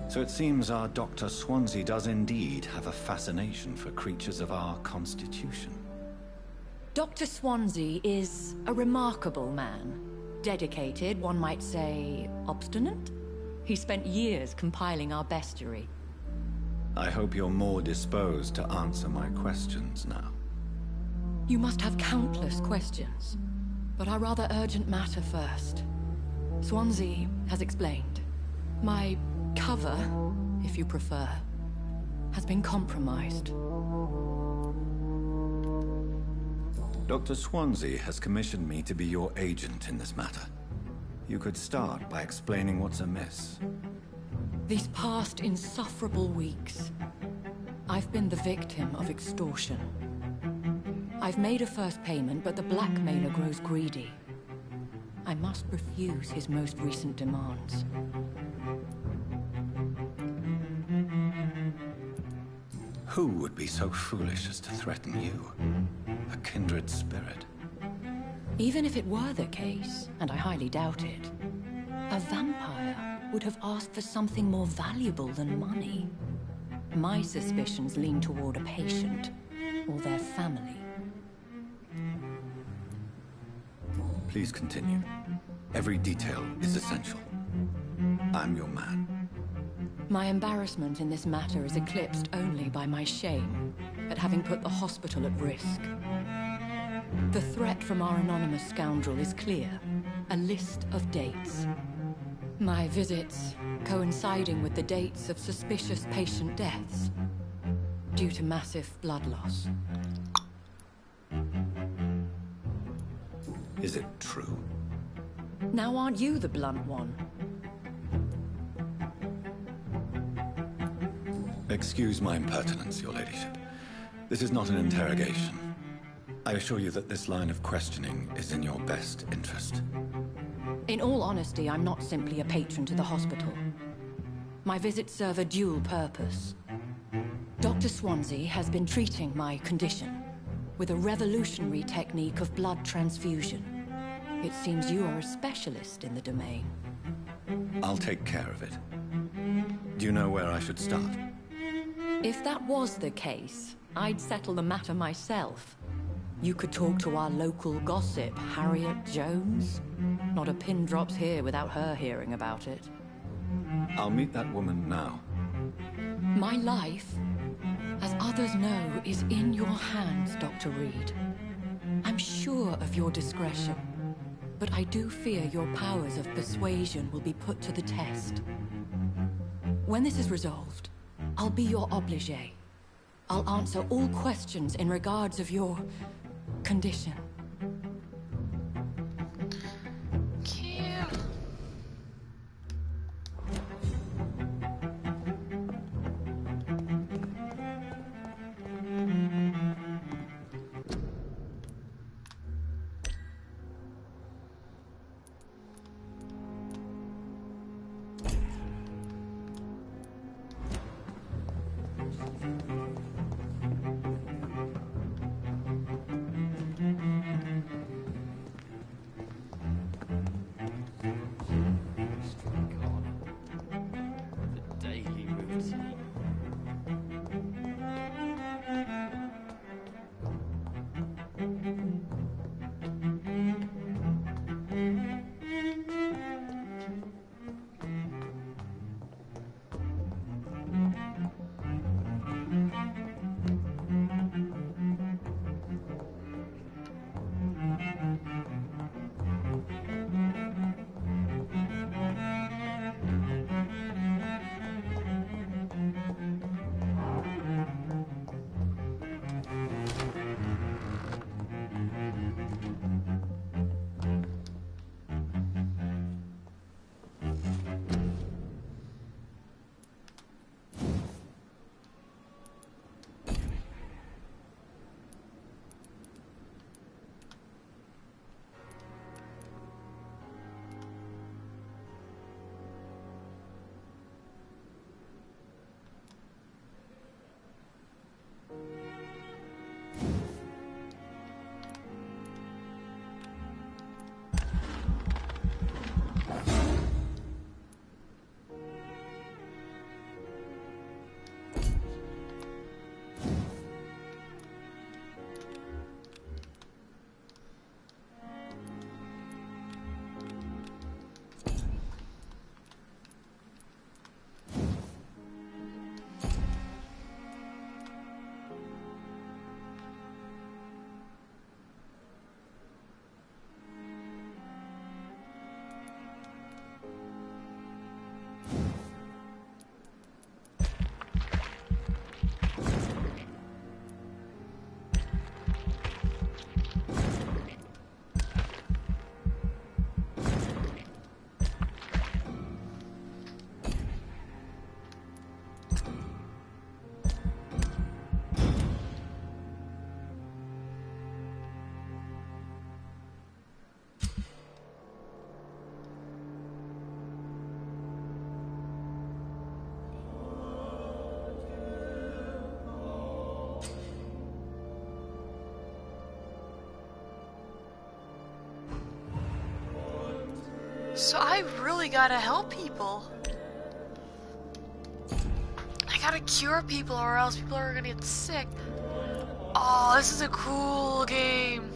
So it seems our Dr. Swansea does indeed have a fascination for creatures of our constitution. Dr. Swansea is a remarkable man. Dedicated, one might say, obstinate? He spent years compiling our bestiary. I hope you're more disposed to answer my questions now. You must have countless questions, but our rather urgent matter first. Swansea has explained. My cover, if you prefer, has been compromised. Dr. Swansea has commissioned me to be your agent in this matter. You could start by explaining what's amiss. These past insufferable weeks, I've been the victim of extortion. I've made a first payment, but the blackmailer grows greedy. I must refuse his most recent demands. Who would be so foolish as to threaten you? A kindred spirit. Even if it were the case, and I highly doubt it, a vampire would have asked for something more valuable than money. My suspicions lean toward a patient, or their family. Please continue. Every detail is essential. I'm your man. My embarrassment in this matter is eclipsed only by my shame at having put the hospital at risk. The threat from our anonymous scoundrel is clear. A list of dates. My visits coinciding with the dates of suspicious patient deaths due to massive blood loss. Is it true? Now aren't you the blunt one? Excuse my impertinence, your ladyship. This is not an interrogation. I assure you that this line of questioning is in your best interest. In all honesty, I'm not simply a patron to the hospital. My visits serve a dual purpose. Dr. Swansea has been treating my condition with a revolutionary technique of blood transfusion. It seems you are a specialist in the domain. I'll take care of it. Do you know where I should start? If that was the case, I'd settle the matter myself. You could talk to our local gossip, Harriet Jones. Not a pin drops here without her hearing about it. I'll meet that woman now. My life, as others know, is in your hands, Dr. Reed. I'm sure of your discretion, but I do fear your powers of persuasion will be put to the test. When this is resolved, I'll be your obligé. I'll answer all questions in regards of your condition. So I really gotta help people. I gotta cure people or else people are gonna get sick. Oh, this is a cool game.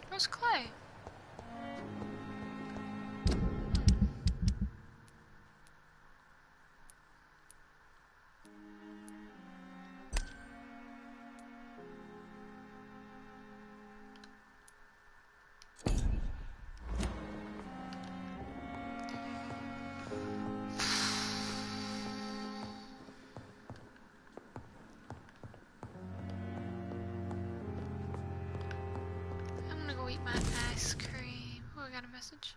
Where's Clay? I'm gonna go eat my ice cream. Oh, I got a message.